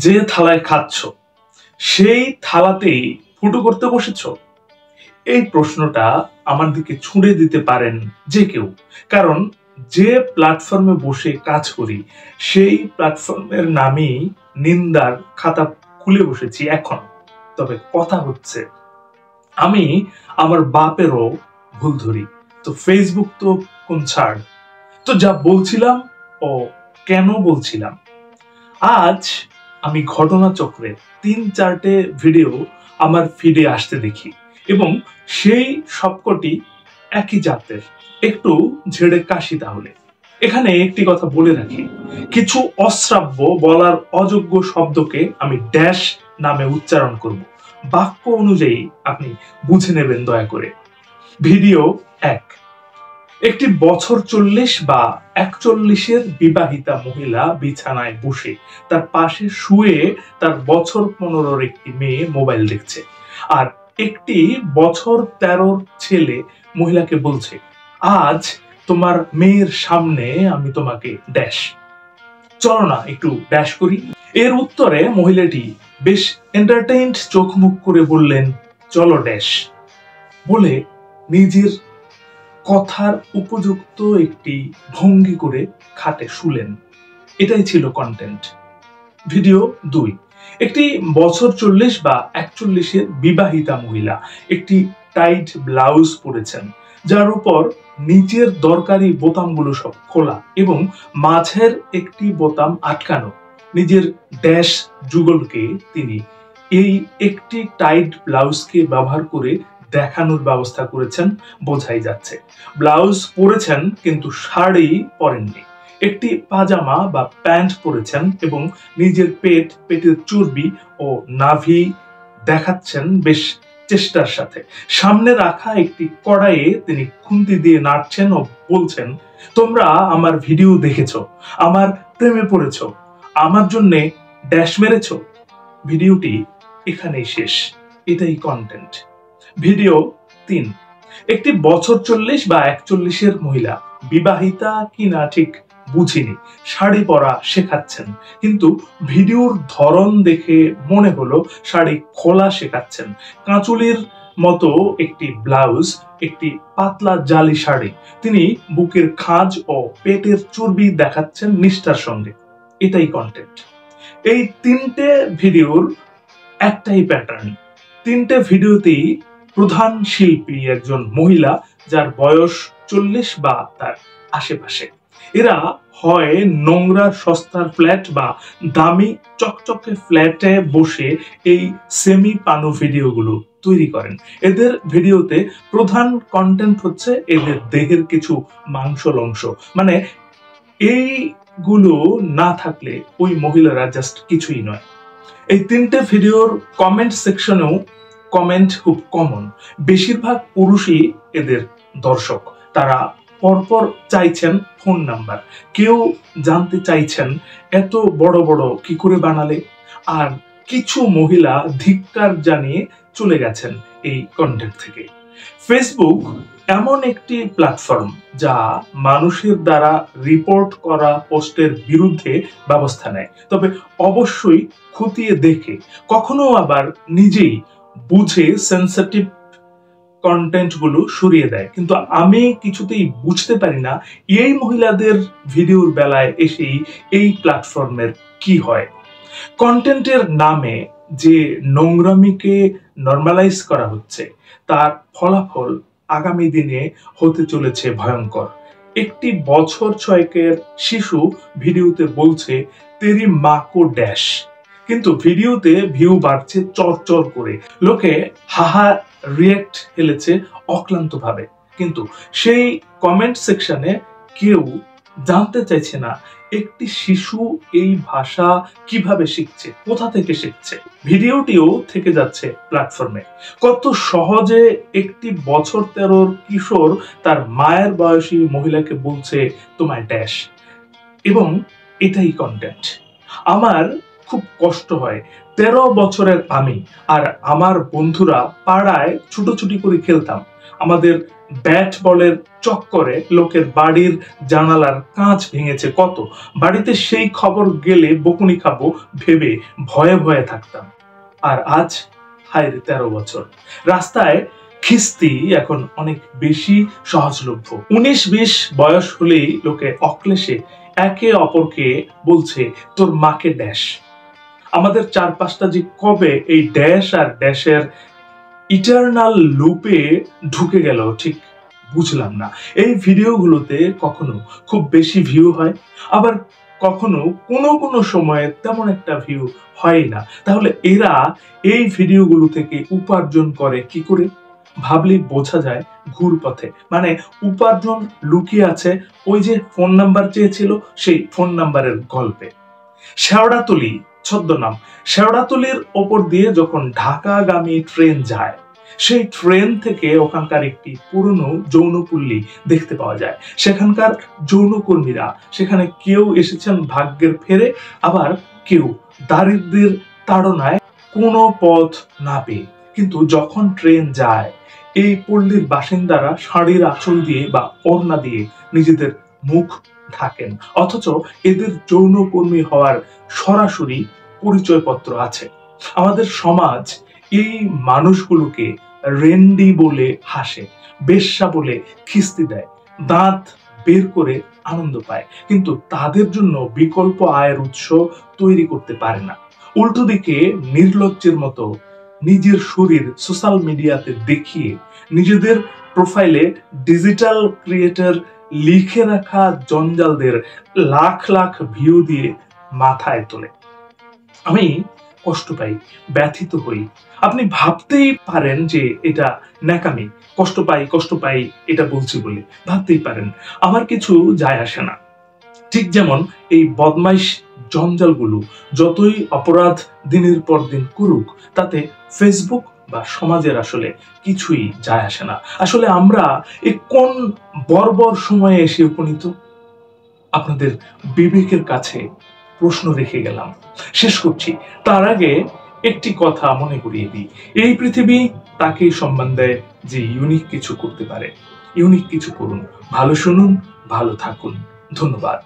যে থালায় খাচ্ছ সেই থালাতেই ফুটো করতে বসেছ? এই প্রশ্নটা আমার দিকে ছুঁড়ে দিতে পারেন যে কেউ, কারণ যে প্ল্যাটফর্মে বসে কাজ করি সেই প্ল্যাটফর্মের নামেই নিন্দার খাতা খুলে বসেছি এখন। তবে কথা হচ্ছে, আমি আমার বাপেরও ভুল ধরি, তো ফেসবুক তো কোন ছাড়। তো যা বলছিলাম ও কেন বলছিলাম, আজ আমি ঘটনাচক্রে ৩-৪টে ভিডিও আমার ফিডে আসতে দেখি এবং সেই সবকটি একই জাতের। একটু ঝেড়ে কাশি তাহলে। এখানে একটি কথা বলে রাখি, কিছু অশ্রাব্য বলার অযোগ্য শব্দকে আমি ড্যাশ নামে উচ্চারণ করব, বাক্য অনুযায়ী আপনি বুঝে নেবেন দয়া করে। ভিডিও ১। একটি বছর ৪০ বা ৪১-এর বিবাহিতা মহিলা বিছানায় বসে তার পাশে শুয়ে তার বছর ১৫-র একটি মেয়ে মোবাইল দেখছে, আর একটি বছর ১৩-র ছেলে মহিলাকে বলছে, আজ তোমার মেয়ের সামনে আমি তোমাকে ড্যাশ, চলো না একটু ড্যাশ করি। এর উত্তরে মহিলাটি বেশ এন্টারটেইনড চোখ মুখ করে বললেন, চলো ড্যাশ, বলে নিজের কথার উপযুক্ত একটি ভঙ্গি করে খাটে শুলেন। এটাই ছিল কন্টেন্ট। ভিডিও ২। একটি বছর ৪০ বা ৪১-এর বিবাহিতা মহিলা একটি টাইট ব্লাউজ পরেছেন, যার উপর নিচের দরকারি বোতামগুলো সব খোলা এবং মাঝের একটি বোতাম আটকানো। নিজের ড্যাশ যুগলকে তিনি এই একটি টাইট ব্লাউজকে ব্যবহার করে দেখানোর ব্যবস্থা করেছেন, বোঝাই যাচ্ছে। ব্লাউজ পরেছেন কিন্তু শাড়ি পরেননি। একটি পাজামা বা প্যান্ট পরেছেন এবং নিজের পেটের চর্বি ও নাভি দেখাচ্ছেন বেশ চেষ্টার সাথে। সামনে রাখা একটি কড়াইয়ে তিনি খুন্তি দিয়ে নাড়ছেন ও বলছেন, তোমরা আমার ভিডিও দেখেছো, আমার প্রেমে পড়েছো, আমার জন্যে ড্যাশ মেরেছো। ভিডিওটি এখানেই শেষ। এটাই কন্টেন্ট। ভিডিও ৩। একটি বছর ৪০ বা ৪১-এর মহিলা, বিবাহিতা কিনা ঠিক বুঝিনি, শাড়ি পরা শেখাচ্ছেন, কিন্তু ভিডিওর ধরন দেখে মনে হলো শাড়ি খোলা শেখাচ্ছেন। কাঁচুলির মতো একটি ব্লাউজ, একটি পাতলা জালি শাড়ি। তিনি বুকের খাঁজ ও পেটের চর্বি দেখাচ্ছেন নিষ্ঠার সঙ্গে। এটাই কন্টেন্ট। এই ৩টে ভিডিওর একটাই প্যাটার্ন। ৩টে ভিডিওতেই প্রধান শিল্পী একজন মহিলা, যার বয়স ৪০ বা তার আশেপাশে। এরা হয় নোংরা সস্তার ফ্ল্যাট বা দামি চকচকে ফ্ল্যাটে বসে এই সেমি পানো ভিডিওগুলো তৈরি করেন। এদের ভিডিওতে প্রধান কন্টেন্ট হচ্ছে এদের দেহের কিছু মাংসল অংশ, মানে এইগুলো না থাকলে ওই মহিলারা জাস্ট কিছুই নয়। এই ৩টে ভিডিওর কমেন্ট সেকশনেও কমেন্ট খুব কমন। বেশিরভাগ পুরুষই এদের দর্শক। তারা পরপর চাইছেন ফোন নাম্বার, কেউ জানতে চাইছেন এত বড় বড় কি করে বানালে, আর কিছু মহিলা ধিক্কার জানিয়ে চলে গেছেন এই কন্টেন্ট থেকে। ফেসবুক এমন একটি প্ল্যাটফর্ম যা মানুষের দ্বারা রিপোর্ট করা পোস্টের বিরুদ্ধে ব্যবস্থা নেয়, তবে অবশ্যই খতিয়ে দেখে, কখনো আবার নিজেই বুঝে সেনসিটিভ কন্টেন্ট গুলো সরিয়ে দেয়। কিন্তু আমি কিছুতেই বুঝতে পারি না এই মহিলাদের ভিডিওর বেলায় এসেই এই প্ল্যাটফর্মের কি হয়। কন্টেন্টের নামে যে নোংরামিকে নরমালাইজ করা হচ্ছে, তার ফলাফল আগামী দিনে হতে চলেছে ভয়ঙ্কর। একটি বছর ৬-এর শিশু ভিডিওতে বলছে, তেরি মা কো ড্যাশ, কিন্তু ভিডিওতে ভিউ বাড়ছে চরচর করে। লোকে হাহা রিয়েক্ট হেলেছে অক্লান্ত ভাবে, কিন্তু সেই কমেন্ট সেকশনে কেউ জানতে চাইছে না একটি শিশু এই ভাষা কিভাবে শিখছে, কোথা থেকে শিখছে। ভিডিওটিও থেকে যাচ্ছে প্ল্যাটফর্মে। কত সহজে একটি বছর ১৩-র কিশোর তার মায়ের বয়সী মহিলাকে বলছে তোমায় ড্যাশ, এবং এটাই কন্টেন্ট। আমার খুব কষ্ট হয়। 13 বছরের আমি আর আমার বন্ধুরা পাড়ায় ছুটোছুটি করে খেলতাম। আমাদের ব্যাট বলের চক্করে লোকের বাড়ির জানালার কাঁচ ভেঙেছে কত। বাড়িতে সেই খবর গেলে বকুনি খাবো ভেবে ভয়ে ভয়ে থাকতাম। আর আজ হায়রে 13 বছর। রাস্তায় খিস্তি এখন অনেক বেশি সহজলভ্য। 19-20 বয়স হলেই লোকে অক্লেশে একে অপরকে বলছে তোর মাকে ড্যাশ। আমাদের চারপাশটা যে কবে এই ড্যাশ আর ড্যাশের ইটারনাল লুপে ঢুকে গেল ঠিক বুঝলাম না। এই ভিডিওগুলোতে কখনো খুব বেশি ভিউ হয়, আবার কখনো কোনো কোনো সময়ে তেমন একটা ভিউ হয় না। তাহলে এরা এই ভিডিওগুলো থেকে উপার্জন করে কি করে? ভাবলে বোঝা যায় ঘুরপথে। মানে উপার্জন লুকিয়ে আছে ওই যে ফোন নাম্বার চেয়েছিল সেই ফোন নাম্বারের গল্পে। শেওড়াতলি ছদ্মনাম। শেওড়াতলির ওপর দিয়ে যখন ঢাকাগামী ট্রেন যায়, সেই ট্রেন থেকে ওখানকার একটি পুরনো যৌনপল্লী দেখতে পাওয়া যায়। সেখানকার যৌনকর্মীরা সেখানে কেউ এসেছেন ভাগ্যের ফেরে, আবার কেউ দারিদ্র্যের তাড়নায় কোনো পথ না পেয়ে। কিন্তু যখন ট্রেন যায়, এই পল্লীর বাসিন্দারা শাড়ির আঁচল দিয়ে বা ওড়না দিয়ে নিজেদের মুখ ঢাকেন, অথচ এদের যৌনকর্মী হওয়ার সরাসরি পরিচয়পত্র আছে। আমাদের সমাজ এই মানুষগুলোকে রেন্ডি বলে হাসে, বেশ্যা বলে খিস্তি দেয়, দাঁত বের করে আনন্দ পায়, কিন্তু তাদের জন্য বিকল্প আয়ের উৎস তৈরি করতে পারে না। উল্টো দিকে নির্লজ্জের মতো নিজের শরীর সোশ্যাল মিডিয়াতে দেখিয়ে নিজেদের প্রোফাইলে ডিজিটাল ক্রিয়েটর লিখে রাখা জঞ্জালদের লাখ লাখ ভিউ দিয়ে মাথায় তোলে। আমি কষ্ট পাই, ব্যথিত হই। আপনি ভাবতেই পারেন যে এটা ন্যাকামি। কষ্ট পাই এটা বলছি বলে ভাবতেই পারেন। আমার কিছু যায় আসে না। ঠিক যেমন এই বদমাইশ জঞ্জালগুলো যতই অপরাধ দিনের পর দিন করুক, তাতে ফেসবুক বা সমাজের আসলে কিছুই যায় আসে না। আসলে আমরা এই কোন বর্বর সময়ে এসে উপনীত? আপনাদের বিবেকের কাছে প্রশ্ন রেখে গেলাম। শেষ করছি তার আগে একটি কথা মনে করিয়ে দিই। এই পৃথিবী তাকেই সম্মান দেয় যে ইউনিক কিছু করতে পারে। ইউনিক কিছু করুন, ভালো শুনুন, ভালো থাকুন। ধন্যবাদ।